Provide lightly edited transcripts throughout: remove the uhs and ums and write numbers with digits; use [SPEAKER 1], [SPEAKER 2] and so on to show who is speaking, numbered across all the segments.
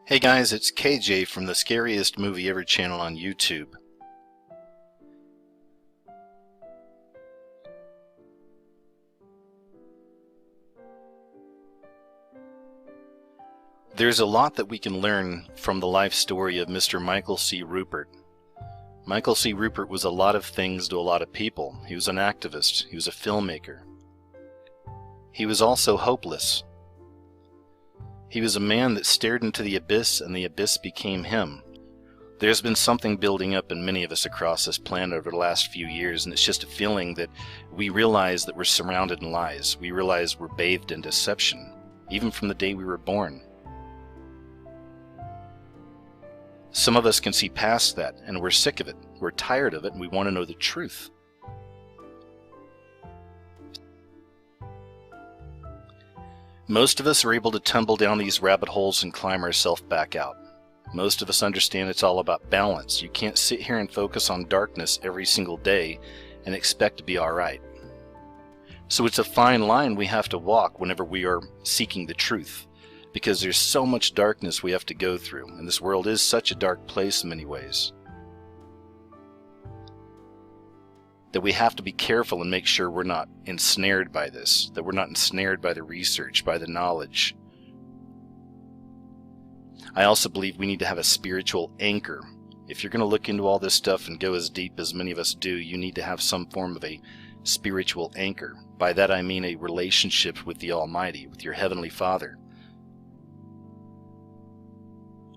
[SPEAKER 1] Hey guys, it's KJ from the Scariest Movie Ever channel on YouTube. There's a lot that we can learn from the life story of Mr. Michael C. Ruppert. Michael C. Ruppert was a lot of things to a lot of people. He was an activist. He was a filmmaker. He was also hopeless. He was a man that stared into the abyss, and the abyss became him. There's been something building up in many of us across this planet over the last few years, and it's just a feeling that we realize that we're surrounded in lies. We realize we're bathed in deception, even from the day we were born. Some of us can see past that, and we're sick of it. We're tired of it, and we want to know the truth. Most of us are able to tumble down these rabbit holes and climb ourselves back out. Most of us understand it's all about balance. You can't sit here and focus on darkness every single day and expect to be alright. So it's a fine line we have to walk whenever we are seeking the truth, because there's so much darkness we have to go through, and this world is such a dark place in many ways, that we have to be careful and make sure we're not ensnared by this, that we're not ensnared by the research, by the knowledge. I also believe we need to have a spiritual anchor. If you're going to look into all this stuff and go as deep as many of us do, you need to have some form of a spiritual anchor. By that I mean a relationship with the Almighty, with your Heavenly Father.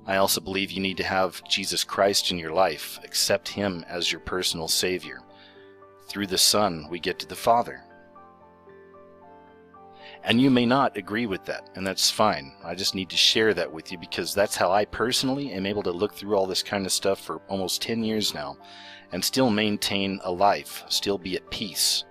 [SPEAKER 1] I also believe you need to have Jesus Christ in your life. Accept Him as your personal Savior. Through the Son, we get to the Father. And you may not agree with that, and that's fine. I just need to share that with you because that's how I personally am able to look through all this kind of stuff for almost 10 years now and still maintain a life, still be at peace.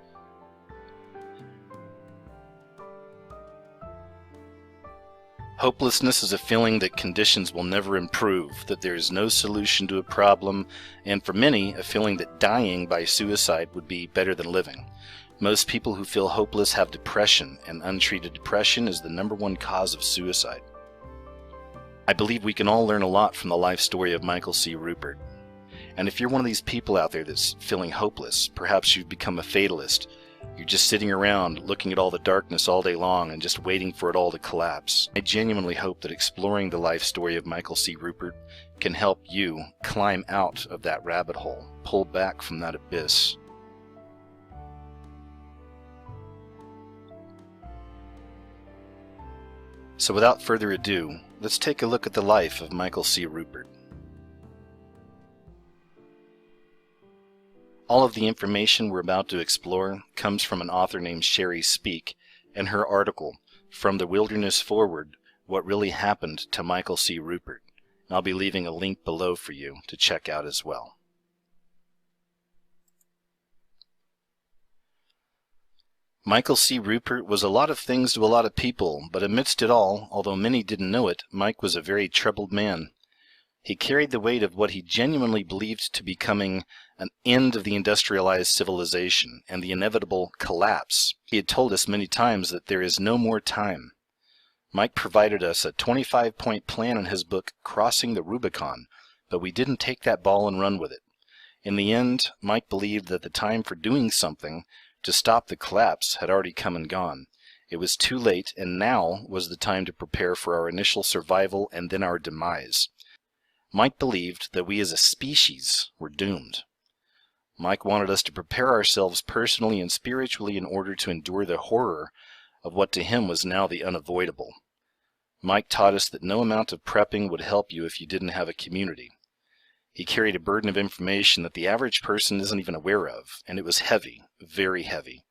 [SPEAKER 1] Hopelessness is a feeling that conditions will never improve, that there is no solution to a problem, and for many, a feeling that dying by suicide would be better than living. Most people who feel hopeless have depression, and untreated depression is the #1 cause of suicide. I believe we can all learn a lot from the life story of Michael C. Ruppert. And if you're one of these people out there that's feeling hopeless, perhaps you've become a fatalist. You're just sitting around looking at all the darkness all day long and just waiting for it all to collapse. I genuinely hope that exploring the life story of Michael C. Ruppert can help you climb out of that rabbit hole, pull back from that abyss. So without further ado, let's take a look at the life of Michael C. Ruppert. All of the information we're about to explore comes from an author named Sherry Speak and her article, From the Wilderness Forward, What Really Happened to Michael C. Ruppert. And I'll be leaving a link below for you to check out as well. Michael C. Ruppert was a lot of things to a lot of people, but amidst it all, although many didn't know it, Mike was a very troubled man. He carried the weight of what he genuinely believed to be coming an end of the industrialized civilization and the inevitable collapse. He had told us many times that there is no more time. Mike provided us a 25-point plan in his book, Crossing the Rubicon, but we didn't take that ball and run with it. In the end, Mike believed that the time for doing something to stop the collapse had already come and gone. It was too late, and now was the time to prepare for our initial survival and then our demise. Mike believed that we as a species were doomed. Mike wanted us to prepare ourselves personally and spiritually in order to endure the horror of what to him was now the unavoidable. Mike taught us that no amount of prepping would help you if you didn't have a community. He carried a burden of information that the average person isn't even aware of, and it was heavy, very heavy.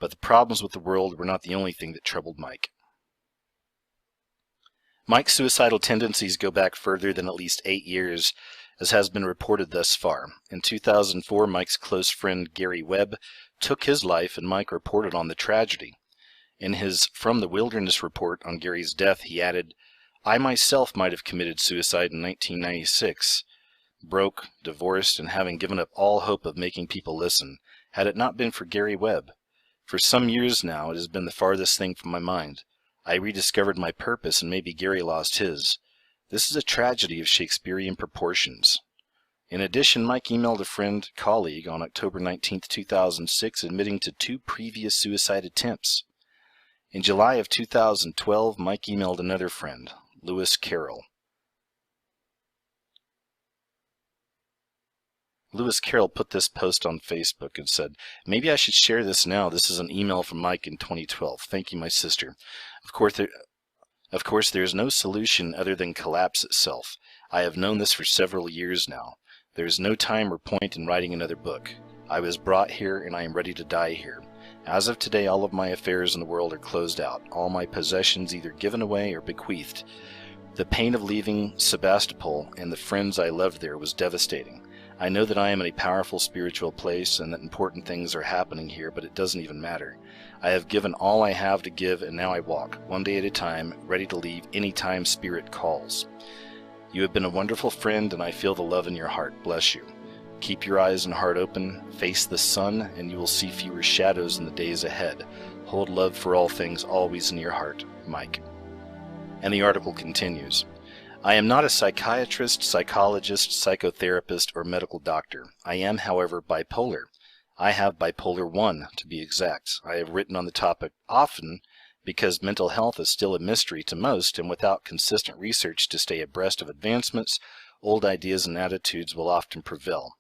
[SPEAKER 1] But the problems with the world were not the only thing that troubled Mike. Mike's suicidal tendencies go back further than at least 8 years, as has been reported thus far. In 2004, Mike's close friend Gary Webb took his life, and Mike reported on the tragedy. In his From the Wilderness report on Gary's death, he added, "I myself might have committed suicide in 1996, broke, divorced, and having given up all hope of making people listen, had it not been for Gary Webb. For some years now, it has been the farthest thing from my mind. I rediscovered my purpose, and maybe Gary lost his. This is a tragedy of Shakespearean proportions. In addition, Mike emailed a friend, colleague, on October 19, 2006, admitting to 2 previous suicide attempts. In July of 2012, Mike emailed another friend, Lewis Carroll. Lewis Carroll put this post on Facebook and said, "Maybe I should share this now. This is an email from Mike in 2012. Thank you, my sister. Of course, there is no solution other than collapse itself. I have known this for several years now. There is no time or point in writing another book. I was brought here and I am ready to die here. As of today, all of my affairs in the world are closed out, all my possessions either given away or bequeathed. The pain of leaving Sebastopol and the friends I loved there was devastating. I know that I am in a powerful spiritual place and that important things are happening here, but it doesn't even matter. I have given all I have to give, and now I walk, one day at a time, ready to leave any time Spirit calls. You have been a wonderful friend, and I feel the love in your heart. Bless you. Keep your eyes and heart open, face the sun, and you will see fewer shadows in the days ahead. Hold love for all things always in your heart. Mike." And the article continues. "I am not a psychiatrist, psychologist, psychotherapist, or medical doctor. I am, however, bipolar. I have bipolar 1, to be exact. I have written on the topic often because mental health is still a mystery to most, and without consistent research to stay abreast of advancements, old ideas and attitudes will often prevail.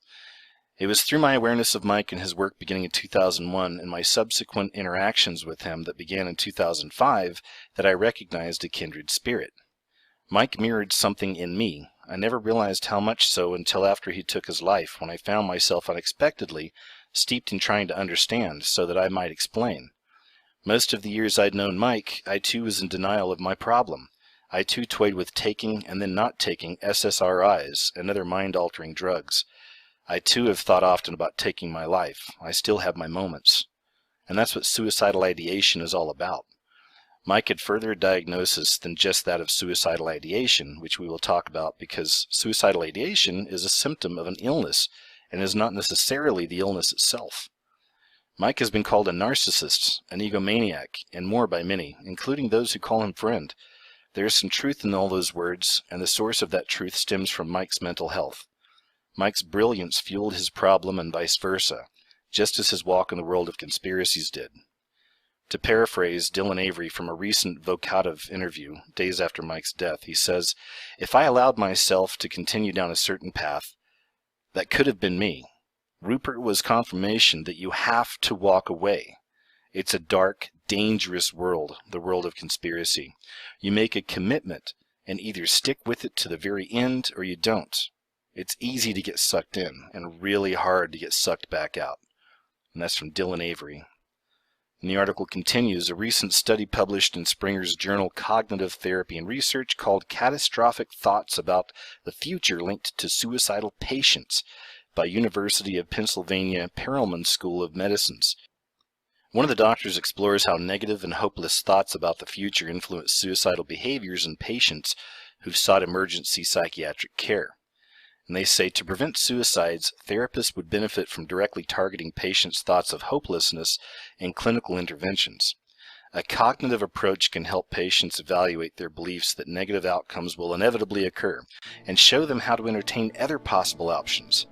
[SPEAKER 1] It was through my awareness of Mike and his work beginning in 2001 and my subsequent interactions with him that began in 2005 that I recognized a kindred spirit. Mike mirrored something in me. I never realized how much so until after he took his life, when I found myself unexpectedly steeped in trying to understand so that I might explain. Most of the years I'd known Mike, I too was in denial of my problem. I too toyed with taking and then not taking SSRIs and other mind-altering drugs. I too have thought often about taking my life. I still have my moments. And that's what suicidal ideation is all about. Mike had further a diagnosis than just that of suicidal ideation, which we will talk about because suicidal ideation is a symptom of an illness and is not necessarily the illness itself. Mike has been called a narcissist, an egomaniac, and more by many, including those who call him friend. There is some truth in all those words, and the source of that truth stems from Mike's mental health. Mike's brilliance fueled his problem and vice versa, just as his walk in the world of conspiracies did. To paraphrase Dylan Avery from a recent vocative interview, days after Mike's death, he says, "If I allowed myself to continue down a certain path, that could have been me. Ruppert was confirmation that you have to walk away. It's a dark, dangerous world, the world of conspiracy. You make a commitment and either stick with it to the very end or you don't. It's easy to get sucked in and really hard to get sucked back out." And that's from Dylan Avery. And the article continues, a recent study published in Springer's journal Cognitive Therapy and Research called Catastrophic Thoughts About the Future Linked to Suicidal Patients by University of Pennsylvania Perelman School of Medicines. One of the doctors explores how negative and hopeless thoughts about the future influence suicidal behaviors in patients who've sought emergency psychiatric care. And they say to prevent suicides, therapists would benefit from directly targeting patients' thoughts of hopelessness in clinical interventions. A cognitive approach can help patients evaluate their beliefs that negative outcomes will inevitably occur and show them how to entertain other possible options.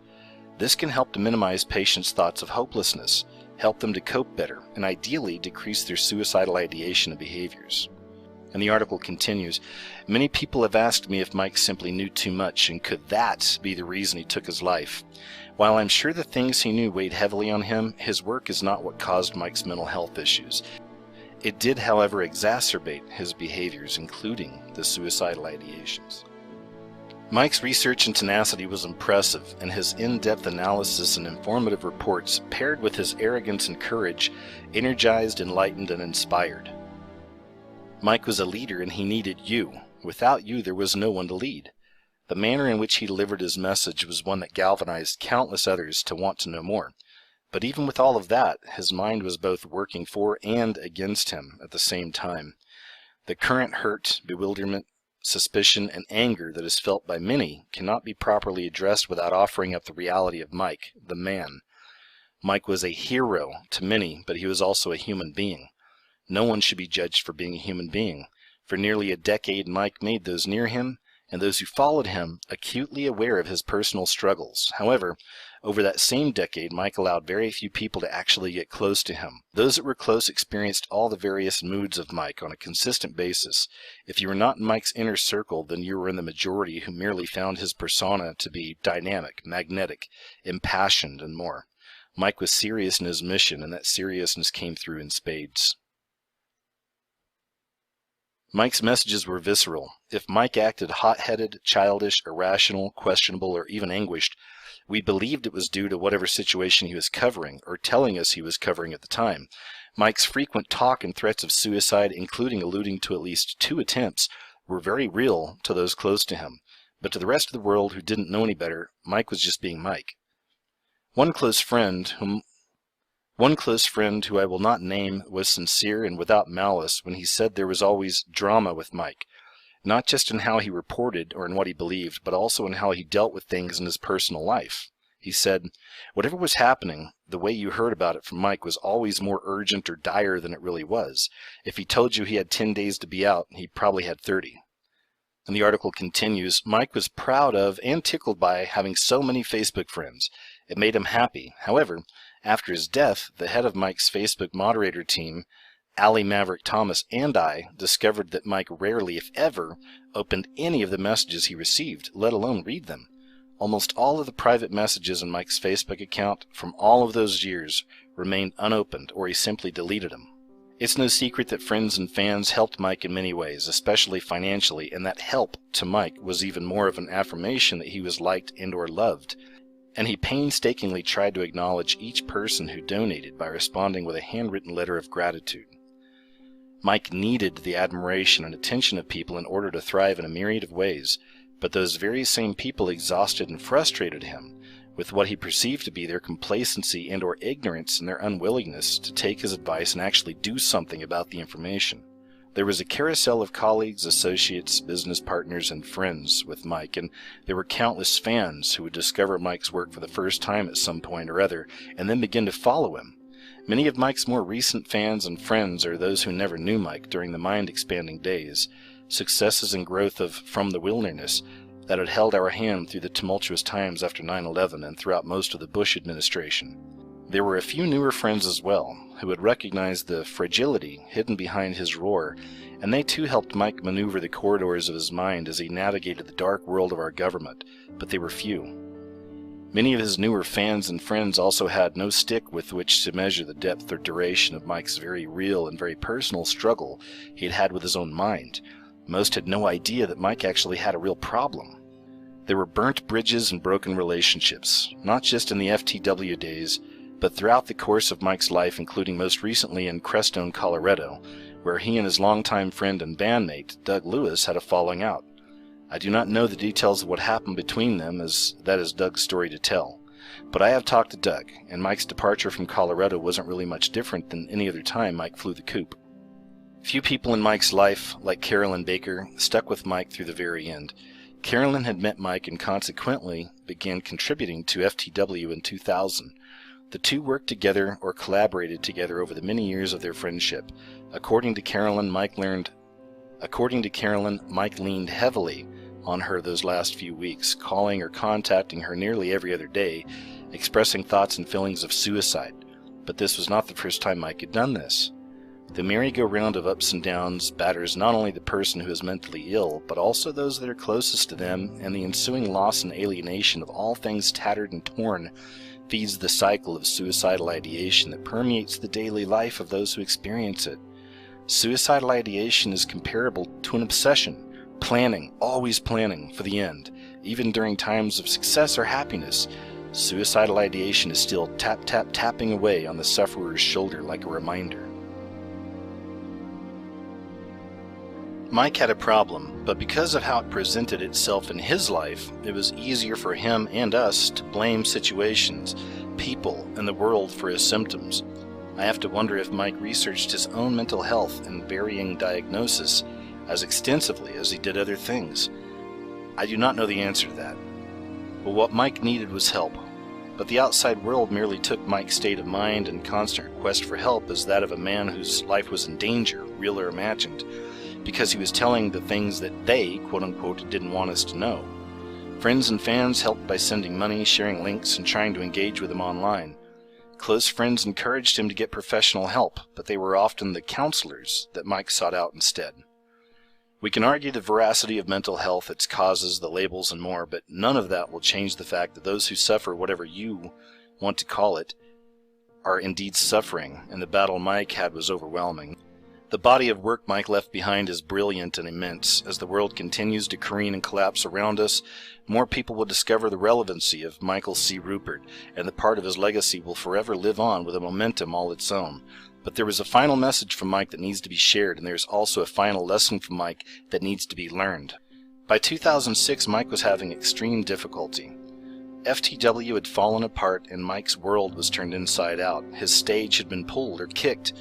[SPEAKER 1] This can help to minimize patients' thoughts of hopelessness, help them to cope better, and ideally decrease their suicidal ideation and behaviors. And the article continues, many people have asked me if Mike simply knew too much and could that be the reason he took his life. While I'm sure the things he knew weighed heavily on him, his work is not what caused Mike's mental health issues. It did, however, exacerbate his behaviors, including the suicidal ideations. Mike's research and tenacity was impressive, and his in-depth analysis and informative reports, paired with his arrogance and courage, energized, enlightened, and inspired. Mike was a leader and he needed you. Without you, there was no one to lead. The manner in which he delivered his message was one that galvanized countless others to want to know more. But even with all of that, his mind was both working for and against him at the same time. The current hurt, bewilderment, suspicion, and anger that is felt by many cannot be properly addressed without offering up the reality of Mike, the man. Mike was a hero to many, but he was also a human being. No one should be judged for being a human being. For nearly a decade, Mike made those near him and those who followed him acutely aware of his personal struggles. However, over that same decade, Mike allowed very few people to actually get close to him. Those that were close experienced all the various moods of Mike on a consistent basis. If you were not in Mike's inner circle, then you were in the majority who merely found his persona to be dynamic, magnetic, impassioned, and more. Mike was serious in his mission, and that seriousness came through in spades. Mike's messages were visceral. If Mike acted hot-headed, childish, irrational, questionable, or even anguished, we believed it was due to whatever situation he was covering, or telling us he was covering at the time. Mike's frequent talk and threats of suicide, including alluding to at least 2 attempts, were very real to those close to him. But to the rest of the world who didn't know any better, Mike was just being Mike. One close friend who I will not name was sincere and without malice when he said there was always drama with Mike, not just in how he reported or in what he believed, but also in how he dealt with things in his personal life. He said, whatever was happening, the way you heard about it from Mike was always more urgent or dire than it really was. If he told you he had 10 days to be out, he probably had 30. And the article continues, Mike was proud of and tickled by having so many Facebook friends. It made him happy. However, after his death, the head of Mike's Facebook moderator team, Allie Maverick Thomas, and I discovered that Mike rarely, if ever, opened any of the messages he received, let alone read them. Almost all of the private messages in Mike's Facebook account from all of those years remained unopened, or he simply deleted them. It's no secret that friends and fans helped Mike in many ways, especially financially, and that help to Mike was even more of an affirmation that he was liked and or loved. And he painstakingly tried to acknowledge each person who donated by responding with a handwritten letter of gratitude. Mike needed the admiration and attention of people in order to thrive in a myriad of ways, but those very same people exhausted and frustrated him with what he perceived to be their complacency and or ignorance and their unwillingness to take his advice and actually do something about the information. There was a carousel of colleagues, associates, business partners, and friends with Mike, and there were countless fans who would discover Mike's work for the first time at some point or other, and then begin to follow him. Many of Mike's more recent fans and friends are those who never knew Mike during the mind-expanding days, successes and growth of From the Wilderness that had held our hand through the tumultuous times after 9/11 and throughout most of the Bush administration. There were a few newer friends as well, who had recognized the fragility hidden behind his roar, and they too helped Mike maneuver the corridors of his mind as he navigated the dark world of our government, but they were few. Many of his newer fans and friends also had no stick with which to measure the depth or duration of Mike's very real and very personal struggle he had had with his own mind. Most had no idea that Mike actually had a real problem. There were burnt bridges and broken relationships, not just in the FTW days, but throughout the course of Mike's life, including most recently in Crestone, Colorado, where he and his longtime friend and bandmate, Doug Lewis, had a falling out. I do not know the details of what happened between them, as that is Doug's story to tell. But I have talked to Doug, and Mike's departure from Colorado wasn't really much different than any other time Mike flew the coop. Few people in Mike's life, like Carolyn Baker, stuck with Mike through the very end. Carolyn had met Mike and consequently began contributing to FTW in 2000. The two worked together or collaborated together over the many years of their friendship. According to Carolyn, Mike leaned heavily on her those last few weeks, calling or contacting her nearly every other day, expressing thoughts and feelings of suicide. But this was not the first time Mike had done this. The merry-go-round of ups and downs batters not only the person who is mentally ill, but also those that are closest to them, and the ensuing loss and alienation of all things tattered and torn feeds the cycle of suicidal ideation that permeates the daily life of those who experience it. Suicidal ideation is comparable to an obsession, planning, always planning for the end. Even during times of success or happiness, suicidal ideation is still tapping away on the sufferer's shoulder like a reminder. Mike had a problem, but because of how it presented itself in his life, it was easier for him and us to blame situations, people, and the world for his symptoms. I have to wonder if Mike researched his own mental health and varying diagnosis as extensively as he did other things. I do not know the answer to that. But what Mike needed was help. But the outside world merely took Mike's state of mind and constant request for help as that of a man whose life was in danger, real or imagined. because he was telling the things that they, quote-unquote, didn't want us to know. Friends and fans helped by sending money, sharing links, and trying to engage with him online. Close friends encouraged him to get professional help, but they were often the counselors that Mike sought out instead. We can argue the veracity of mental health, its causes, the labels, and more, but none of that will change the fact that those who suffer, whatever you want to call it, are indeed suffering, and the battle Mike had was overwhelming. The body of work Mike left behind is brilliant and immense. As the world continues to careen and collapse around us, more people will discover the relevancy of Michael C. Ruppert, and the part of his legacy will forever live on with a momentum all its own. But there is a final message from Mike that needs to be shared, and there is also a final lesson from Mike that needs to be learned. By 2006, Mike was having extreme difficulty. FTW had fallen apart and Mike's world was turned inside out. His stage had been pulled or kicked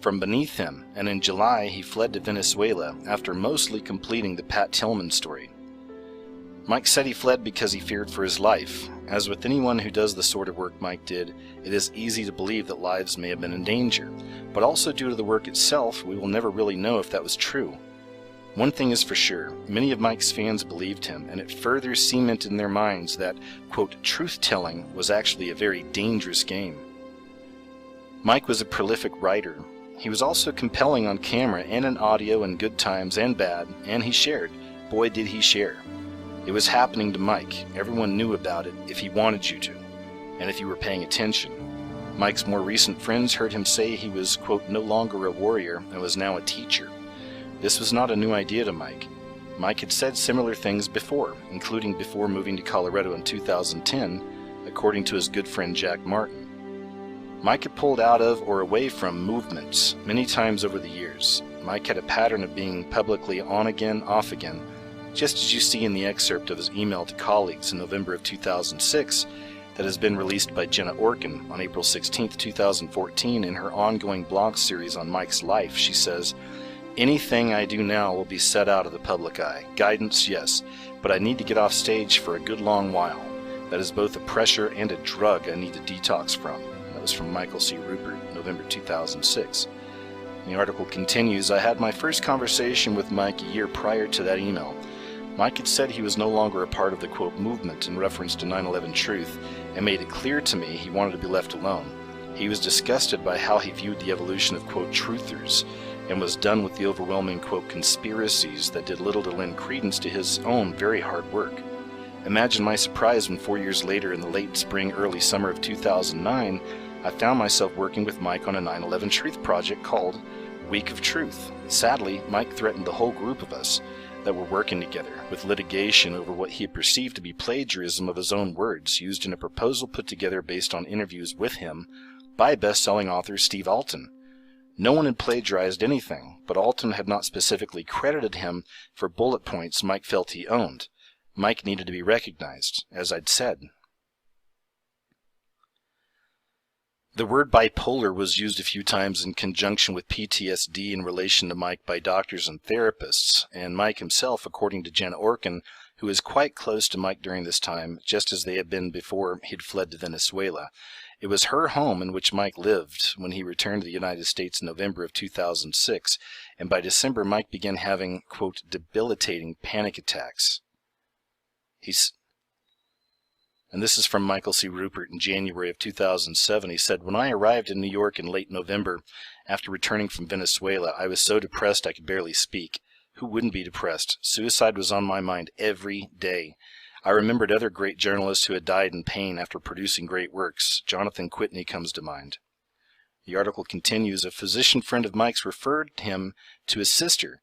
[SPEAKER 1] from beneath him, and in July he fled to Venezuela after mostly completing the Pat Tillman story. Mike said he fled because he feared for his life. As with anyone who does the sort of work Mike did, it is easy to believe that lives may have been in danger, but also due to the work itself, we will never really know if that was true. One thing is for sure, many of Mike's fans believed him, and it further cemented in their minds that, quote, truth-telling was actually a very dangerous game. Mike was a prolific writer. He was also compelling on camera and in audio in good times and bad, and he shared. Boy, did he share. It was happening to Mike. Everyone knew about it if he wanted you to, and if you were paying attention. Mike's more recent friends heard him say he was, quote, no longer a warrior and was now a teacher. This was not a new idea to Mike. Mike had said similar things before, including before moving to Colorado in 2010, according to his good friend Jack Martin. Mike had pulled out of or away from movements many times over the years. Mike had a pattern of being publicly on again, off again, just as you see in the excerpt of his email to colleagues in November of 2006 that has been released by Jenna Orkin on April 16, 2014 in her ongoing blog series on Mike's life. She says, anything I do now will be set out of the public eye. Guidance, yes, but I need to get off stage for a good long while. That is both a pressure and a drug I need to detox from. That was from Michael C. Ruppert, November 2006. The article continues, I had my first conversation with Mike a year prior to that email. Mike had said he was no longer a part of the, quote, movement in reference to 9/11 Truth, and made it clear to me he wanted to be left alone. He was disgusted by how he viewed the evolution of, quote, truthers, and was done with the overwhelming, quote, conspiracies that did little to lend credence to his own very hard work. Imagine my surprise when 4 years later in the late spring, early summer of 2009, I found myself working with Mike on a 9/11 Truth project called Week of Truth. Sadly, Mike threatened the whole group of us that were working together with litigation over what he had perceived to be plagiarism of his own words used in a proposal put together based on interviews with him by best-selling author Steve Alton. No one had plagiarized anything, but Alton had not specifically credited him for bullet points Mike felt he owned. Mike needed to be recognized, as I'd said. The word bipolar was used a few times in conjunction with PTSD in relation to Mike by doctors and therapists, and Mike himself, according to Jenna Orkin, who was quite close to Mike during this time, just as they had been before he'd fled to Venezuela. It was her home in which Mike lived when he returned to the United States in November of 2006, and by December Mike began having, quote, debilitating panic attacks. And this is from Michael C. Ruppert in January of 2007. He said, when I arrived in New York in late November, after returning from Venezuela, I was so depressed I could barely speak. Who wouldn't be depressed? Suicide was on my mind every day. I remembered other great journalists who had died in pain after producing great works. Jonathan Whitney comes to mind. The article continues, a physician friend of Mike's referred him to his sister,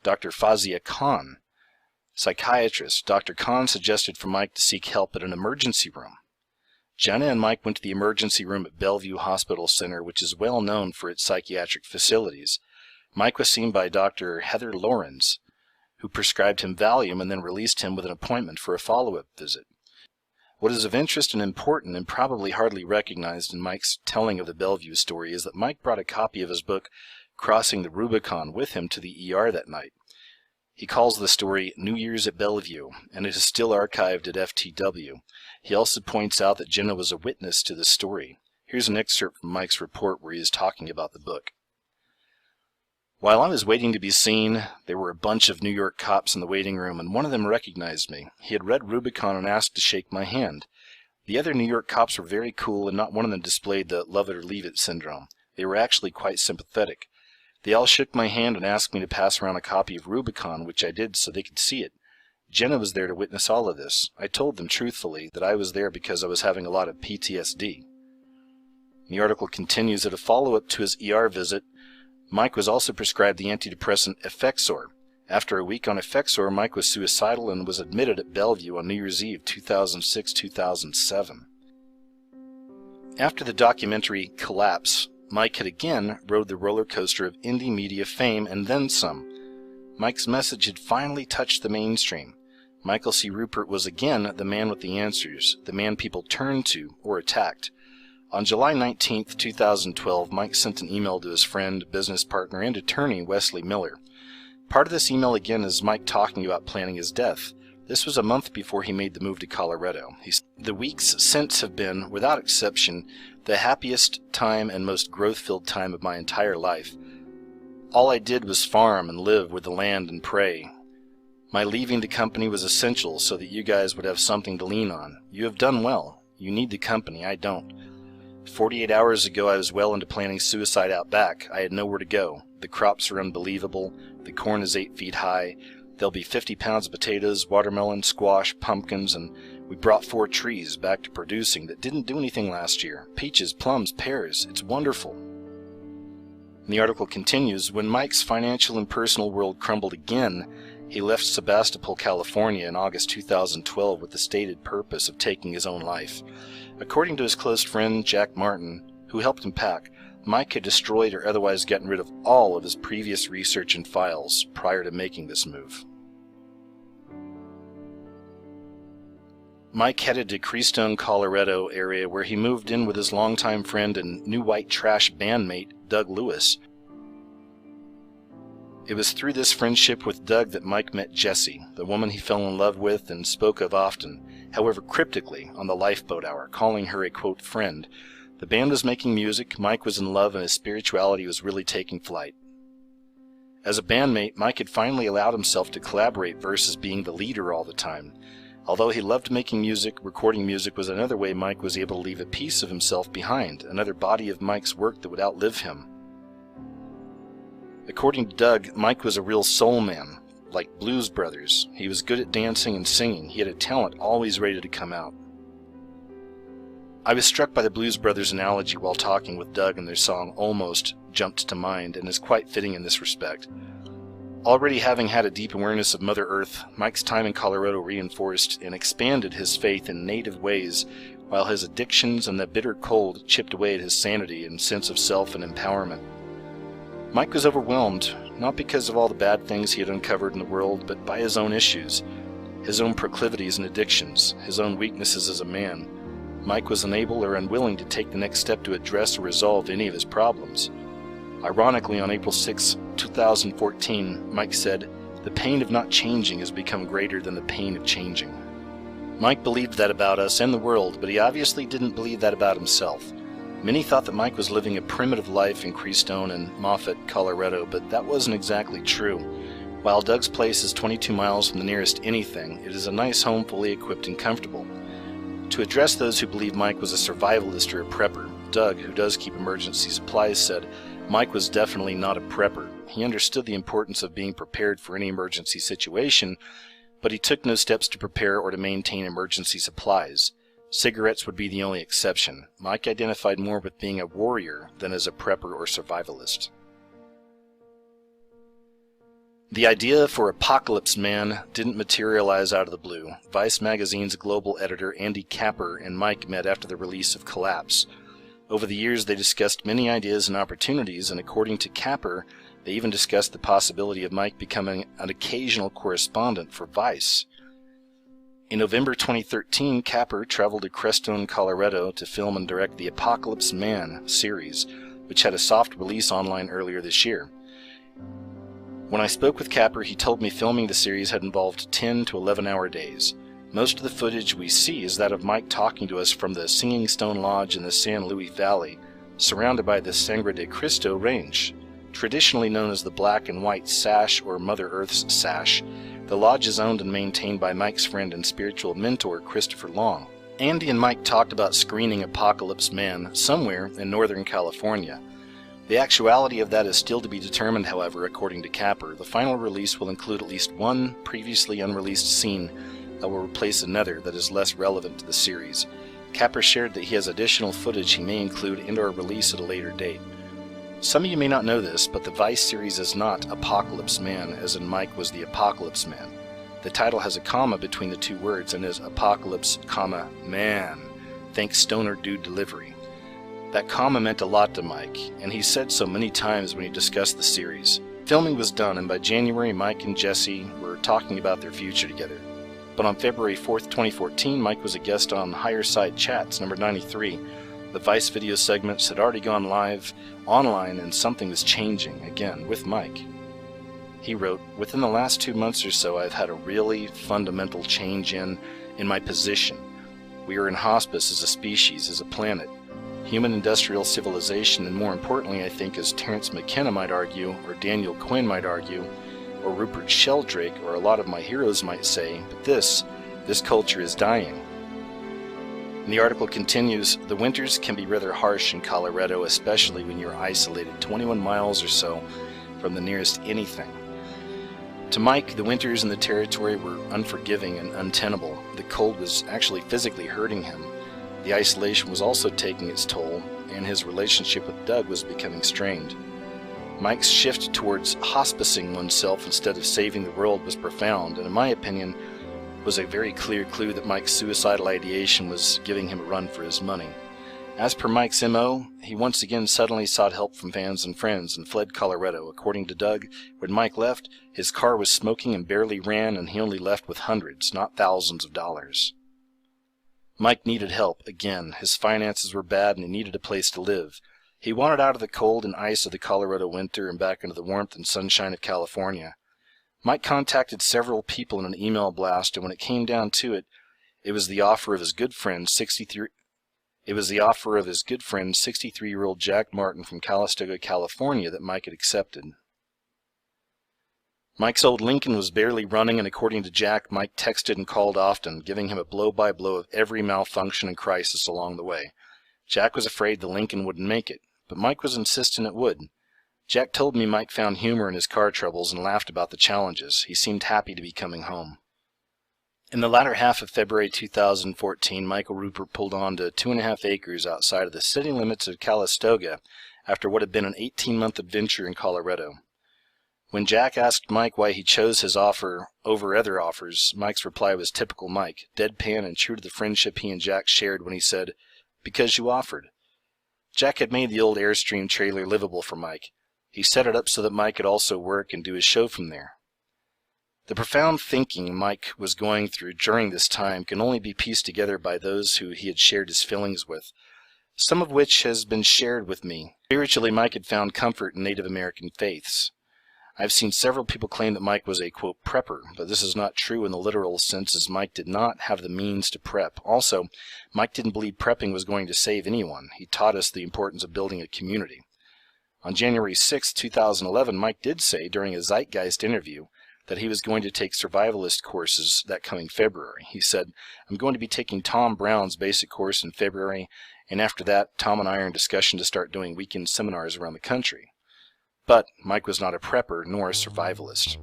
[SPEAKER 1] Dr. Fazia Khan. Psychiatrist, Dr. Khan suggested for Mike to seek help at an emergency room. Jenna and Mike went to the emergency room at Bellevue Hospital Center, which is well known for its psychiatric facilities. Mike was seen by Dr. Heather Lawrence, who prescribed him Valium and then released him with an appointment for a follow-up visit. What is of interest and important and probably hardly recognized in Mike's telling of the Bellevue story is that Mike brought a copy of his book, Crossing the Rubicon, with him to the ER that night. He calls the story New Year's at Bellevue, and it is still archived at FTW. He also points out that Jenna was a witness to the story. Here's an excerpt from Mike's report where he is talking about the book. While I was waiting to be seen, there were a bunch of New York cops in the waiting room, and one of them recognized me. He had read Rubicon and asked to shake my hand. The other New York cops were very cool, and not one of them displayed the love it or leave it syndrome. They were actually quite sympathetic. They all shook my hand and asked me to pass around a copy of Rubicon, which I did so they could see it. Jenna was there to witness all of this. I told them truthfully that I was there because I was having a lot of PTSD. The article continues that a follow-up to his ER visit, Mike was also prescribed the antidepressant Effexor. After a week on Effexor, Mike was suicidal and was admitted at Bellevue on New Year's Eve 2006-2007. After the documentary Collapse, Mike had again rode the roller coaster of indie media fame and then some. Mike's message had finally touched the mainstream. Michael C. Ruppert was again the man with the answers, the man people turned to or attacked. On July 19, 2012, Mike sent an email to his friend, business partner, and attorney Wesley Miller. Part of this email again is Mike talking about planning his death. This was a month before he made the move to Colorado. The weeks since have been, without exception, the happiest time and most growth-filled time of my entire life. All I did was farm and live with the land and pray. My leaving the company was essential so that you guys would have something to lean on. You have done well. You need the company. I don't. 48 hours ago, I was well into planning suicide out back. I had nowhere to go. The crops are unbelievable. The corn is 8 feet high. There'll be 50 pounds of potatoes, watermelon, squash, pumpkins, and we brought 4 trees back to producing that didn't do anything last year. Peaches, plums, pears. It's wonderful. And the article continues, when Mike's financial and personal world crumbled again, he left Sebastopol, California in August 2012 with the stated purpose of taking his own life. According to his close friend Jack Martin, who helped him pack, Mike had destroyed or otherwise gotten rid of all of his previous research and files prior to making this move. Mike headed to Keystone, Colorado area where he moved in with his longtime friend and New White Trash bandmate, Doug Lewis. It was through this friendship with Doug that Mike met Jessie, the woman he fell in love with and spoke of often, however cryptically, on the Lifeboat Hour, calling her a, quote, friend. The band was making music, Mike was in love, and his spirituality was really taking flight. As a bandmate, Mike had finally allowed himself to collaborate versus being the leader all the time. Although he loved making music, recording music was another way Mike was able to leave a piece of himself behind, another body of Mike's work that would outlive him. According to Doug, Mike was a real soul man, like Blues Brothers. He was good at dancing and singing. He had a talent always ready to come out. I was struck by the Blues Brothers analogy while talking with Doug, and their song Almost jumped to mind and is quite fitting in this respect. Already having had a deep awareness of Mother Earth, Mike's time in Colorado reinforced and expanded his faith in native ways, while his addictions and the bitter cold chipped away at his sanity and sense of self and empowerment. Mike was overwhelmed, not because of all the bad things he had uncovered in the world, but by his own issues, his own proclivities and addictions, his own weaknesses as a man. Mike was unable or unwilling to take the next step to address or resolve any of his problems. Ironically, on April 6, 2014, Mike said, "The pain of not changing has become greater than the pain of changing." Mike believed that about us and the world, but he obviously didn't believe that about himself. Many thought that Mike was living a primitive life in Keystone and Moffett, Colorado, but that wasn't exactly true. While Doug's place is 22 miles from the nearest anything, it is a nice home fully equipped and comfortable. To address those who believe Mike was a survivalist or a prepper, Doug, who does keep emergency supplies, said, Mike was definitely not a prepper. He understood the importance of being prepared for any emergency situation, but he took no steps to prepare or to maintain emergency supplies. Cigarettes would be the only exception. Mike identified more with being a warrior than as a prepper or survivalist. The idea for Apocalypse Man didn't materialize out of the blue. Vice magazine's global editor Andy Capper and Mike met after the release of Collapse. Over the years they discussed many ideas and opportunities, and according to Capper, they even discussed the possibility of Mike becoming an occasional correspondent for Vice. In November 2013, Capper traveled to Keystone, Colorado to film and direct the Apocalypse Man series, which had a soft release online earlier this year. When I spoke with Capper, he told me filming the series had involved 10 to 11-hour days. Most of the footage we see is that of Mike talking to us from the Singing Stone Lodge in the San Luis Valley, surrounded by the Sangre de Cristo Range. Traditionally known as the Black and White Sash or Mother Earth's Sash, the lodge is owned and maintained by Mike's friend and spiritual mentor, Christopher Long. Andy and Mike talked about screening Apocalypse Man somewhere in Northern California. The actuality of that is still to be determined, however, according to Capper. The final release will include at least one previously unreleased scene that will replace another that is less relevant to the series. Capper shared that he has additional footage he may include into our release at a later date. Some of you may not know this, but the Vice series is not Apocalypse Man, as in Mike was the Apocalypse Man. The title has a comma between the two words and is Apocalypse, Man. Thanks Stoner Dude Delivery. That comma meant a lot to Mike, and he said so many times when he discussed the series. Filming was done, and by January, Mike and Jesse were talking about their future together. But on February 4th, 2014, Mike was a guest on Higher Side Chats, number 93. The Vice video segments had already gone live online, and something was changing, again, with Mike. He wrote, "Within the last 2 months or so, I've had a really fundamental change in my position. We are in hospice as a species, as a planet. Human industrial civilization, and more importantly, I think, as Terence McKenna might argue, or Daniel Quinn might argue, or Rupert Sheldrake, or a lot of my heroes might say, but this culture is dying." And the article continues, "The winters can be rather harsh in Colorado, especially when you're isolated 21 miles or so from the nearest anything. To Mike, the winters in the territory were unforgiving and untenable. The cold was actually physically hurting him. The isolation was also taking its toll, and his relationship with Doug was becoming strained. Mike's shift towards hospicing oneself instead of saving the world was profound, and in my opinion, was a very clear clue that Mike's suicidal ideation was giving him a run for his money. As per Mike's M.O., he once again suddenly sought help from fans and friends and fled Colorado. According to Doug, when Mike left, his car was smoking and barely ran, and he only left with hundreds, not thousands of dollars. Mike needed help, again. His finances were bad and he needed a place to live. He wanted out of the cold and ice of the Colorado winter and back into the warmth and sunshine of California. Mike contacted several people in an email blast, and when it came down to it, it was the offer of his good friend, 63-year-old Jack Martin from Calistoga, California, that Mike had accepted. Mike's old Lincoln was barely running, and according to Jack, Mike texted and called often, giving him a blow-by-blow of every malfunction and crisis along the way. Jack was afraid the Lincoln wouldn't make it, but Mike was insistent it would. Jack told me Mike found humor in his car troubles and laughed about the challenges. He seemed happy to be coming home. In the latter half of February 2014, Michael Ruppert pulled on to 2.5 acres outside of the city limits of Calistoga after what had been an 18-month adventure in Colorado. When Jack asked Mike why he chose his offer over other offers, Mike's reply was typical Mike, deadpan and true to the friendship he and Jack shared when he said, "Because you offered." Jack had made the old Airstream trailer livable for Mike. He set it up so that Mike could also work and do his show from there. The profound thinking Mike was going through during this time can only be pieced together by those who he had shared his feelings with, some of which has been shared with me. Spiritually, Mike had found comfort in Native American faiths. I've seen several people claim that Mike was a, quote, prepper, but this is not true in the literal sense, as Mike did not have the means to prep. Also, Mike didn't believe prepping was going to save anyone. He taught us the importance of building a community. On January 6, 2011, Mike did say during a Zeitgeist interview that he was going to take survivalist courses that coming February. He said, "I'm going to be taking Tom Brown's basic course in February, and after that, Tom and I are in discussion to start doing weekend seminars around the country." But Mike was not a prepper nor a survivalist.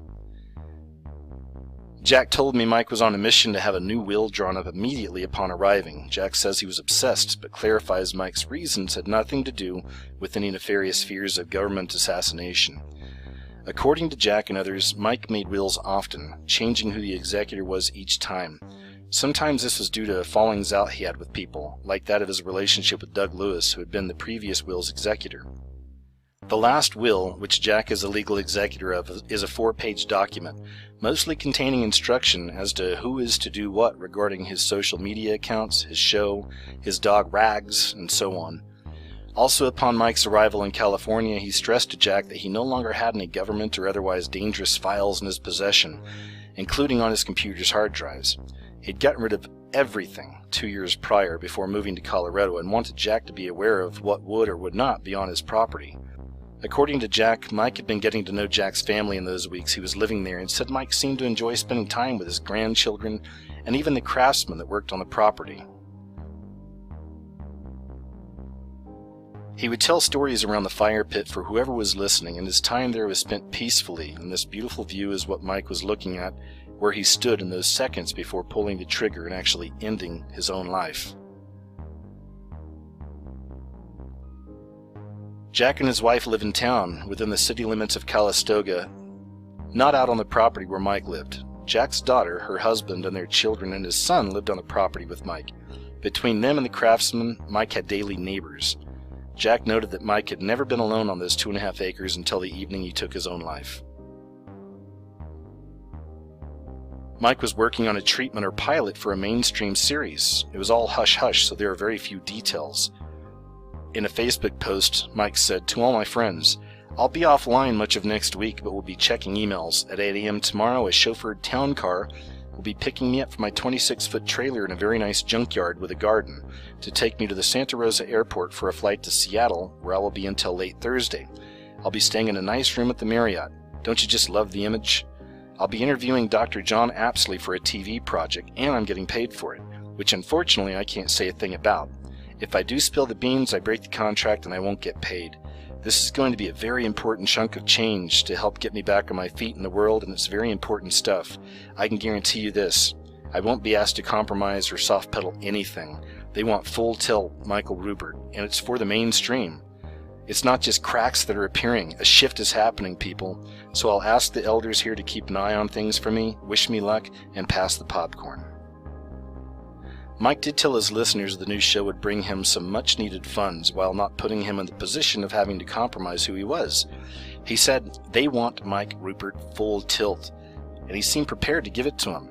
[SPEAKER 1] Jack told me Mike was on a mission to have a new will drawn up immediately upon arriving. Jack says he was obsessed, but clarifies Mike's reasons had nothing to do with any nefarious fears of government assassination. According to Jack and others, Mike made wills often, changing who the executor was each time. Sometimes this was due to fallings out he had with people, like that of his relationship with Doug Lewis, who had been the previous will's executor. The last will, which Jack is the legal executor of, is a 4-page document, mostly containing instruction as to who is to do what regarding his social media accounts, his show, his dog Rags, and so on. Also, upon Mike's arrival in California, he stressed to Jack that he no longer had any government or otherwise dangerous files in his possession, including on his computer's hard drives. He'd gotten rid of everything 2 years prior before moving to Colorado and wanted Jack to be aware of what would or would not be on his property. According to Jack, Mike had been getting to know Jack's family in those weeks he was living there and said Mike seemed to enjoy spending time with his grandchildren and even the craftsmen that worked on the property. He would tell stories around the fire pit for whoever was listening, and his time there was spent peacefully, and this beautiful view is what Mike was looking at, where he stood in those seconds before pulling the trigger and actually ending his own life. Jack and his wife live in town, within the city limits of Calistoga, not out on the property where Mike lived. Jack's daughter, her husband, and their children and his son lived on the property with Mike. Between them and the craftsman, Mike had daily neighbors. Jack noted that Mike had never been alone on those 2.5 acres until the evening he took his own life. Mike was working on a treatment or pilot for a mainstream series. It was all hush-hush, so there are very few details. In a Facebook post, Mike said, "To all my friends, I'll be offline much of next week, but will be checking emails. At 8 a.m. tomorrow, a chauffeured town car will be picking me up from my 26-foot trailer in a very nice junkyard with a garden to take me to the Santa Rosa airport for a flight to Seattle, where I will be until late Thursday. I'll be staying in a nice room at the Marriott. Don't you just love the image? I'll be interviewing Dr. John Apsley for a TV project, and I'm getting paid for it, which unfortunately I can't say a thing about. If I do spill the beans, I break the contract and I won't get paid. This is going to be a very important chunk of change to help get me back on my feet in the world, and it's very important stuff. I can guarantee you this. I won't be asked to compromise or soft pedal anything. They want full tilt Michael Ruppert, and it's for the mainstream. It's not just cracks that are appearing. A shift is happening, people. So I'll ask the elders here to keep an eye on things for me, wish me luck, and pass the popcorn." Mike did tell his listeners the new show would bring him some much-needed funds while not putting him in the position of having to compromise who he was. He said, "They want Mike Ruppert full tilt," and he seemed prepared to give it to him.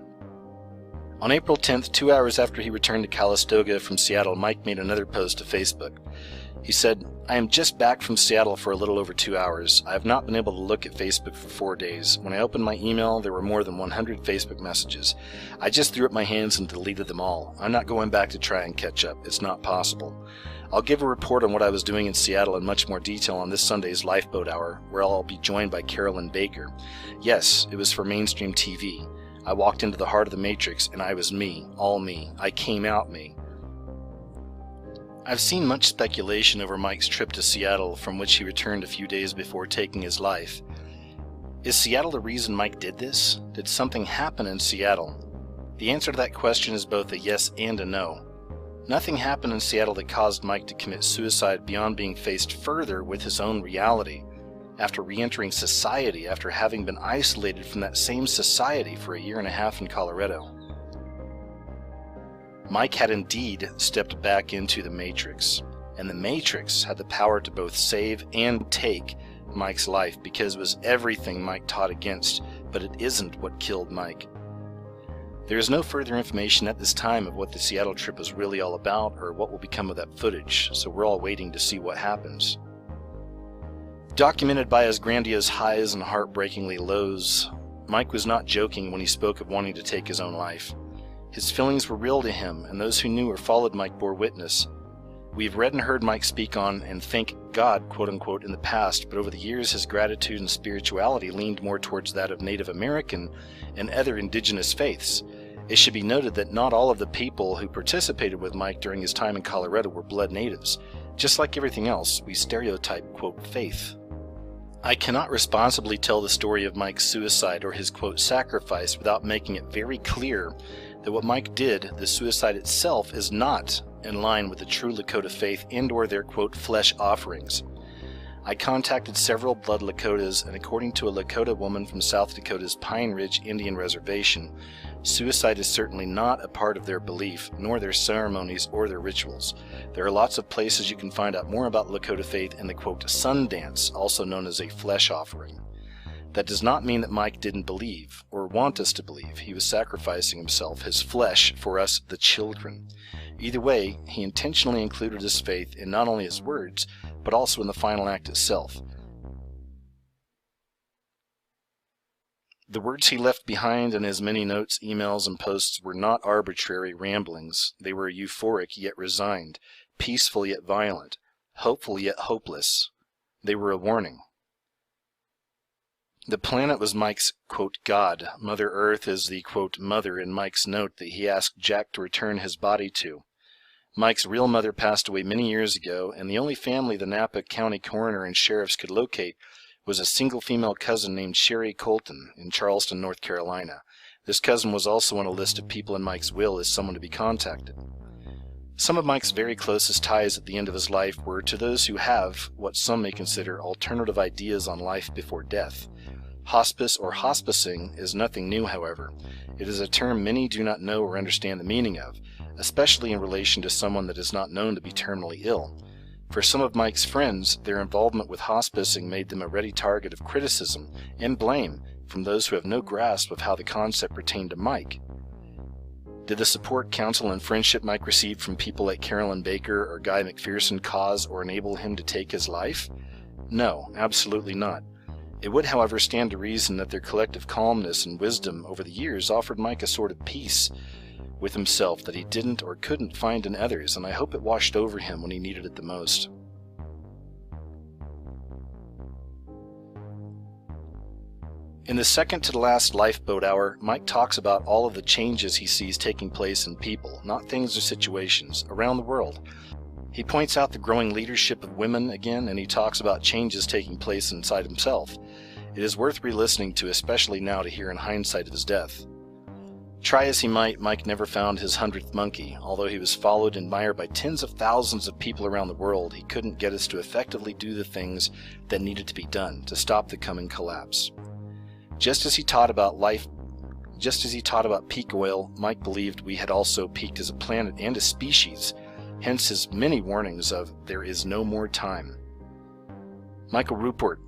[SPEAKER 1] On April 10th, 2 hours after he returned to Calistoga from Seattle, Mike made another post to Facebook. He said, "I am just back from Seattle for a little over 2 hours. I have not been able to look at Facebook for 4 days. When I opened my email, there were more than 100 Facebook messages. I just threw up my hands and deleted them all. I'm not going back to try and catch up. It's not possible. I'll give a report on what I was doing in Seattle in much more detail on this Sunday's Lifeboat Hour, where I'll be joined by Carolyn Baker. Yes, it was for mainstream TV. I walked into the heart of the Matrix, and I was me, all me. I came out me." I've seen much speculation over Mike's trip to Seattle, from which he returned a few days before taking his life. Is Seattle the reason Mike did this? Did something happen in Seattle? The answer to that question is both a yes and a no. Nothing happened in Seattle that caused Mike to commit suicide beyond being faced further with his own reality, after re-entering society after having been isolated from that same society for a 1.5 years in Colorado. Mike had indeed stepped back into the Matrix, and the Matrix had the power to both save and take Mike's life, because it was everything Mike taught against, but it isn't what killed Mike. There is no further information at this time of what the Seattle trip was really all about or what will become of that footage, so we're all waiting to see what happens. Documented by his grandiose highs and heartbreakingly lows, Mike was not joking when he spoke of wanting to take his own life. His feelings were real to him, and those who knew or followed Mike bore witness. We've read and heard Mike speak on and thank God, quote-unquote, in the past, but over the years his gratitude and spirituality leaned more towards that of Native American and other indigenous faiths. It should be noted that not all of the people who participated with Mike during his time in Colorado were blood natives. Just like everything else, we stereotype, quote, faith. I cannot responsibly tell the story of Mike's suicide or his, quote, sacrifice without making it very clear that what Mike did, the suicide itself, is not in line with the true Lakota faith and or their, quote, flesh offerings. I contacted several blood Lakotas, and according to a Lakota woman from South Dakota's Pine Ridge Indian Reservation, suicide is certainly not a part of their belief, nor their ceremonies or their rituals. There are lots of places you can find out more about Lakota faith in the, quote, sun dance, also known as a flesh offering. That does not mean that Mike didn't believe, or want us to believe, he was sacrificing himself, his flesh, for us, the children. Either way, he intentionally included his faith in not only his words, but also in the final act itself. The words he left behind in his many notes, emails, and posts were not arbitrary ramblings. They were euphoric yet resigned, peaceful yet violent, hopeful yet hopeless. They were a warning. The planet was Mike's, quote, God. Mother Earth is the, quote, mother in Mike's note that he asked Jack to return his body to. Mike's real mother passed away many years ago, and the only family the Napa County coroner and sheriffs could locate was a single female cousin named Sherry Colton in Charleston, North Carolina. This cousin was also on a list of people in Mike's will as someone to be contacted. Some of Mike's very closest ties at the end of his life were to those who have what some may consider alternative ideas on life before death. Hospice or hospicing is nothing new, however. It is a term many do not know or understand the meaning of, especially in relation to someone that is not known to be terminally ill. For some of Mike's friends, their involvement with hospicing made them a ready target of criticism and blame from those who have no grasp of how the concept pertained to Mike. Did the support, counsel, and friendship Mike received from people like Carolyn Baker or Guy McPherson cause or enable him to take his life? No, absolutely not. It would, however, stand to reason that their collective calmness and wisdom over the years offered Mike a sort of peace with himself that he didn't or couldn't find in others, and I hope it washed over him when he needed it the most. In the second to the last Lifeboat Hour, Mike talks about all of the changes he sees taking place in people, not things or situations, around the world. He points out the growing leadership of women again, and he talks about changes taking place inside himself. It is worth re-listening to, especially now to hear in hindsight of his death. Try as he might, Mike never found his 100th monkey. Although he was followed and admired by tens of thousands of people around the world, he couldn't get us to effectively do the things that needed to be done to stop the coming collapse. Just as he taught about peak oil, Mike believed we had also peaked as a planet and a species, hence his many warnings of there is no more time. Michael Ruppert,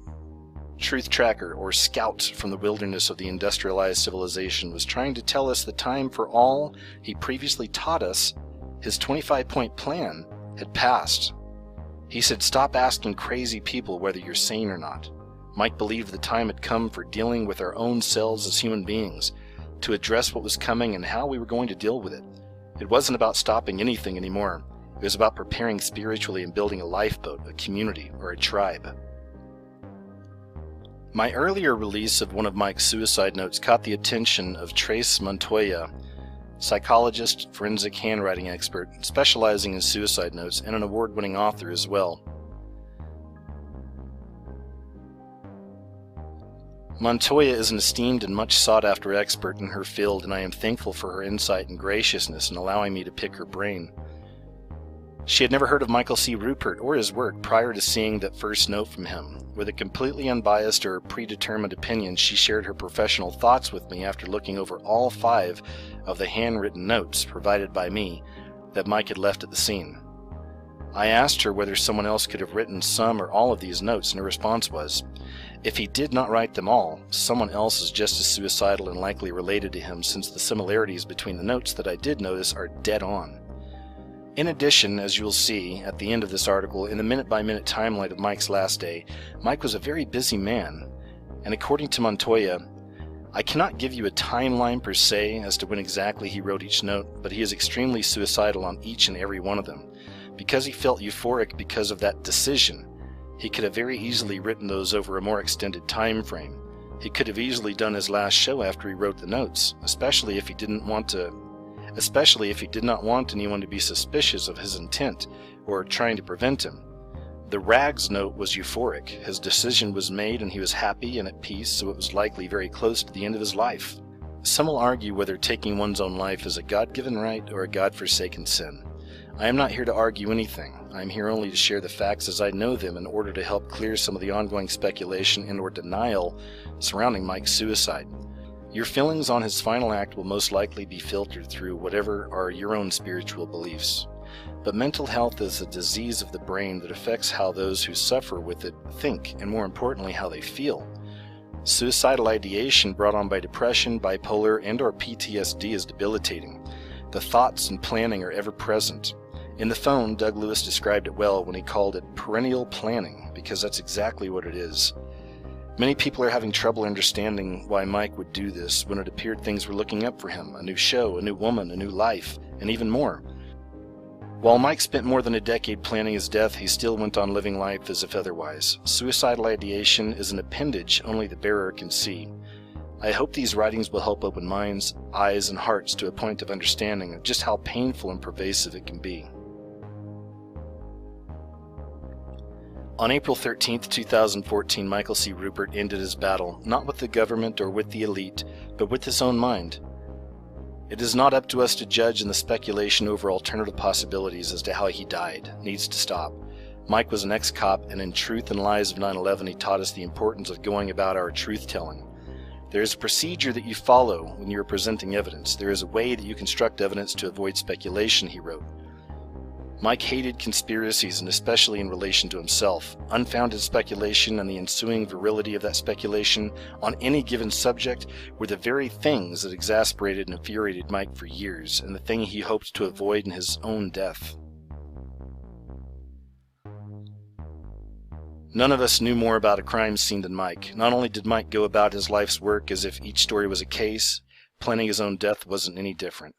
[SPEAKER 1] truth tracker or scout from the wilderness of the industrialized civilization, was trying to tell us the time for all he previously taught us, his 25-point plan, had passed. He said, stop asking crazy people whether you're sane or not. Mike believed the time had come for dealing with our own selves as human beings, to address what was coming and how we were going to deal with it. It wasn't about stopping anything anymore. It was about preparing spiritually and building a lifeboat, a community, or a tribe. My earlier release of one of Mike's suicide notes caught the attention of Trace Montoya, psychologist, forensic handwriting expert, specializing in suicide notes, and an award-winning author as well. Montoya is an esteemed and much sought-after expert in her field, and I am thankful for her insight and graciousness in allowing me to pick her brain. She had never heard of Michael C. Ruppert or his work prior to seeing that first note from him. With a completely unbiased or predetermined opinion, she shared her professional thoughts with me after looking over all 5 of the handwritten notes provided by me that Mike had left at the scene. I asked her whether someone else could have written some or all of these notes, and her response was, if he did not write them all, someone else is just as suicidal and likely related to him, since the similarities between the notes that I did notice are dead on. In addition, as you will see at the end of this article, in the minute-by-minute timeline of Mike's last day, Mike was a very busy man, and according to Montoya, I cannot give you a timeline per se as to when exactly he wrote each note, but he is extremely suicidal on each and every one of them. Because he felt euphoric because of that decision, he could have very easily written those over a more extended time frame. He could have easily done his last show after he wrote the notes, especially if he did not want anyone to be suspicious of his intent or trying to prevent him. The Rags note was euphoric. His decision was made and he was happy and at peace, so it was likely very close to the end of his life. Some will argue whether taking one's own life is a God-given right or a God-forsaken sin. I am not here to argue anything. I am here only to share the facts as I know them in order to help clear some of the ongoing speculation and or denial surrounding Mike's suicide. Your feelings on his final act will most likely be filtered through whatever are your own spiritual beliefs. But mental health is a disease of the brain that affects how those who suffer with it think, and more importantly, how they feel. Suicidal ideation brought on by depression, bipolar, and or PTSD is debilitating. The thoughts and planning are ever present. In The Phone, Doug Lewis described it well when he called it perennial planning, because that's exactly what it is. Many people are having trouble understanding why Mike would do this when it appeared things were looking up for him, a new show, a new woman, a new life, and even more. While Mike spent more than a decade planning his death, he still went on living life as if otherwise. Suicidal ideation is an appendage only the bearer can see. I hope these writings will help open minds, eyes, and hearts to a point of understanding of just how painful and pervasive it can be. On April 13, 2014, Michael C. Ruppert ended his battle, not with the government or with the elite, but with his own mind. It is not up to us to judge, and the speculation over alternative possibilities as to how he died needs to stop. Mike was an ex-cop, and in Truth and Lies of 9/11 he taught us the importance of going about our truth-telling. There is a procedure that you follow when you are presenting evidence. There is a way that you construct evidence to avoid speculation, he wrote. Mike hated conspiracies, and especially in relation to himself. Unfounded speculation and the ensuing virility of that speculation on any given subject were the very things that exasperated and infuriated Mike for years, and the thing he hoped to avoid in his own death. None of us knew more about a crime scene than Mike. Not only did Mike go about his life's work as if each story was a case, planning his own death wasn't any different.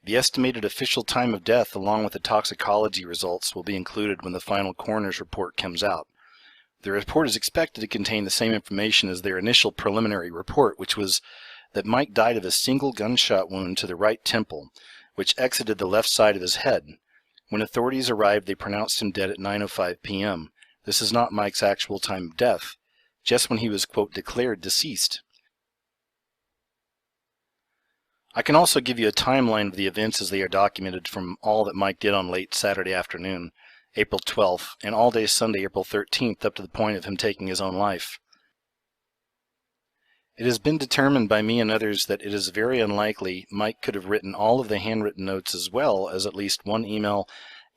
[SPEAKER 1] The estimated official time of death along with the toxicology results will be included when the final coroner's report comes out. The report is expected to contain the same information as their initial preliminary report, which was that Mike died of a single gunshot wound to the right temple, which exited the left side of his head. When authorities arrived, they pronounced him dead at 9:05 p.m. This is not Mike's actual time of death, just when he was, quote, declared deceased. I can also give you a timeline of the events as they are documented from all that Mike did on late Saturday afternoon, April 12th, and all day Sunday, April 13th, up to the point of him taking his own life. It has been determined by me and others that it is very unlikely Mike could have written all of the handwritten notes as well as at least one email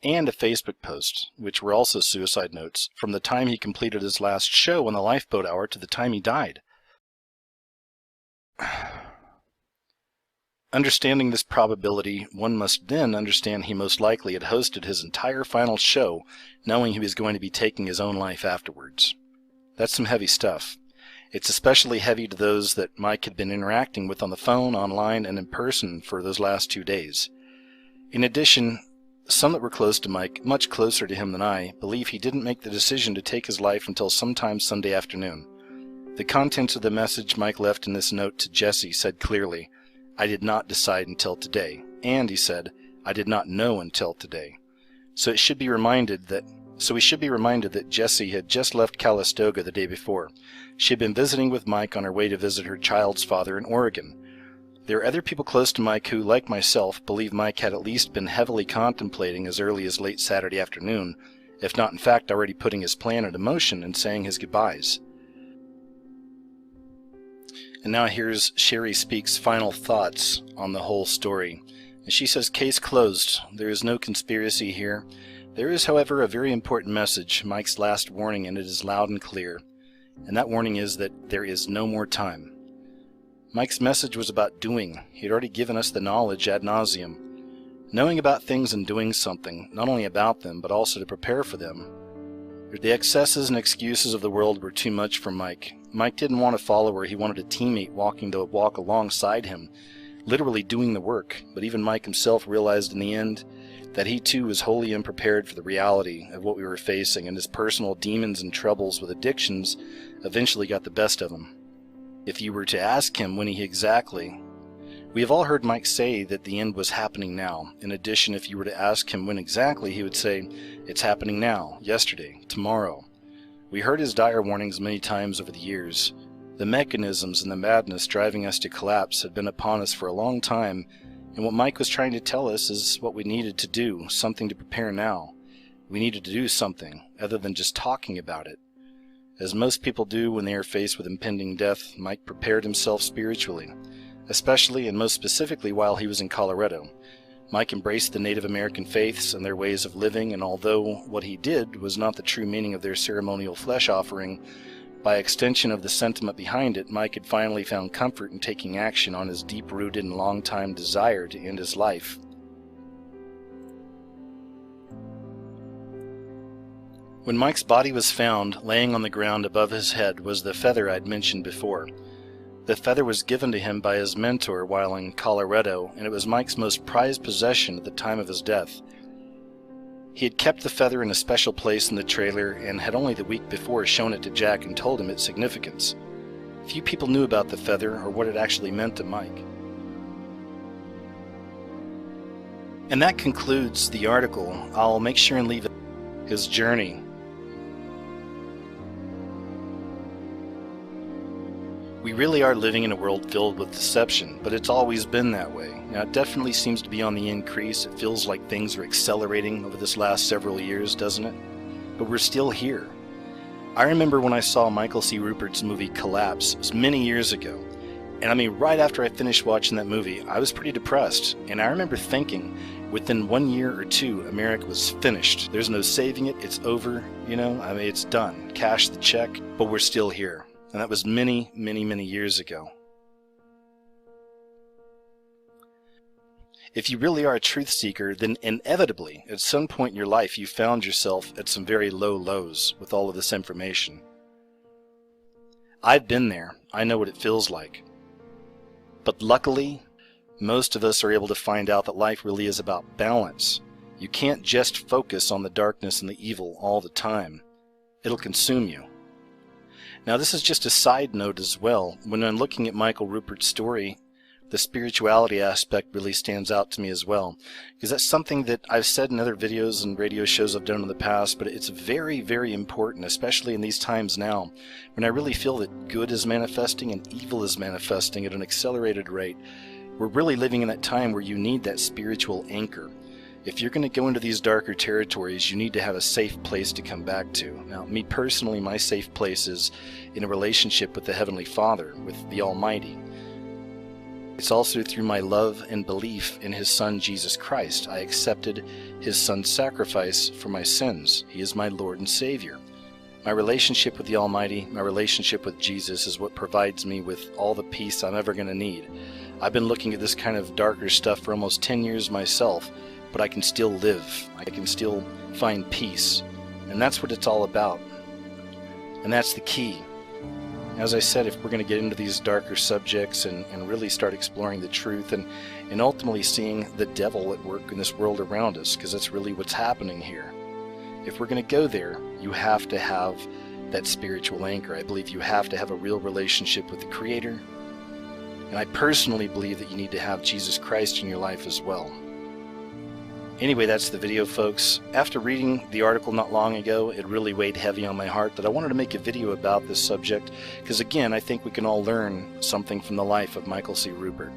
[SPEAKER 1] and a Facebook post, which were also suicide notes, from the time he completed his last show on the Lifeboat Hour to the time he died. Understanding this probability, one must then understand he most likely had hosted his entire final show knowing he was going to be taking his own life afterwards. That's some heavy stuff. It's especially heavy to those that Mike had been interacting with on the phone, online, and in person for those last 2 days. In addition, some that were close to Mike, much closer to him than I, believe he didn't make the decision to take his life until sometime Sunday afternoon. The contents of the message Mike left in this note to Jesse said clearly, "I did not decide until today," and he said, "I did not know until today." So we should be reminded that Jessie had just left Calistoga the day before. She had been visiting with Mike on her way to visit her child's father in Oregon. There are other people close to Mike who, like myself, believe Mike had at least been heavily contemplating as early as late Saturday afternoon, if not in fact already putting his plan into motion and saying his goodbyes. And now here's Sherry Speak's final thoughts on the whole story. She says, "Case closed. There is no conspiracy here. There is, however, a very important message, Mike's last warning, and it is loud and clear. And that warning is that there is no more time." Mike's message was about doing. He had already given us the knowledge ad nauseum. Knowing about things and doing something, not only about them, but also to prepare for them. The excesses and excuses of the world were too much for Mike. Mike didn't want a follower, he wanted a teammate walking to walk alongside him, literally doing the work. But even Mike himself realized in the end that he too was wholly unprepared for the reality of what we were facing, and his personal demons and troubles with addictions eventually got the best of him. If you were to ask him when he exactly... We have all heard Mike say that the end was happening now. In addition, if you were to ask him when exactly, he would say, "It's happening now, yesterday, tomorrow." We heard his dire warnings many times over the years. The mechanisms and the madness driving us to collapse had been upon us for a long time, and what Mike was trying to tell us is what we needed to do, something to prepare now. We needed to do something, other than just talking about it. As most people do when they are faced with impending death, Mike prepared himself spiritually, especially and most specifically while he was in Colorado. Mike embraced the Native American faiths and their ways of living, and although what he did was not the true meaning of their ceremonial flesh offering, by extension of the sentiment behind it, Mike had finally found comfort in taking action on his deep-rooted and long-time desire to end his life. When Mike's body was found, laying on the ground above his head was the feather I'd mentioned before. The feather was given to him by his mentor while in Colorado, and it was Mike's most prized possession at the time of his death. He had kept the feather in a special place in the trailer and had only the week before shown it to Jack and told him its significance. Few people knew about the feather or what it actually meant to Mike. And that concludes the article. I'll make sure and leave his journey. We really are living in a world filled with deception, but it's always been that way. Now, it definitely seems to be on the increase. It feels like things are accelerating over this last several years, doesn't it? But we're still here. I remember when I saw Michael C. Ruppert's movie Collapse many years ago. And I mean, right after I finished watching that movie, I was pretty depressed. And I remember thinking, within 1 year or two, America was finished. There's no saving it. It's over. You know, I mean, it's done. Cash the check, but we're still here. And that was many, many, many years ago. If you really are a truth seeker, then inevitably, at some point in your life, you found yourself at some very low lows with all of this information. I've been there. I know what it feels like. But luckily, most of us are able to find out that life really is about balance. You can't just focus on the darkness and the evil all the time. It'll consume you. Now, this is just a side note as well. When I'm looking at Michael Ruppert's story, the spirituality aspect really stands out to me as well, because that's something that I've said in other videos and radio shows I've done in the past, but it's very, very important, especially in these times now, when I really feel that good is manifesting and evil is manifesting at an accelerated rate. We're really living in that time where you need that spiritual anchor. If you're going to go into these darker territories, you need to have a safe place to come back to. Now, me personally, my safe place is in a relationship with the Heavenly Father, with the Almighty. It's also through my love and belief in His Son, Jesus Christ. I accepted His Son's sacrifice for my sins. He is my Lord and Savior. My relationship with the Almighty, my relationship with Jesus is what provides me with all the peace I'm ever going to need. I've been looking at this kind of darker stuff for almost 10 years myself, but I can still live. I can still find peace. And that's what it's all about. And that's the key. As I said, if we're going to get into these darker subjects and really start exploring the truth and ultimately seeing the devil at work in this world around us, because that's really what's happening here. If we're going to go there, you have to have that spiritual anchor. I believe you have to have a real relationship with the Creator. And I personally believe that you need to have Jesus Christ in your life as well. Anyway, that's the video, folks. After reading the article not long ago, it really weighed heavy on my heart that I wanted to make a video about this subject because, again, I think we can all learn something from the life of Michael C. Ruppert.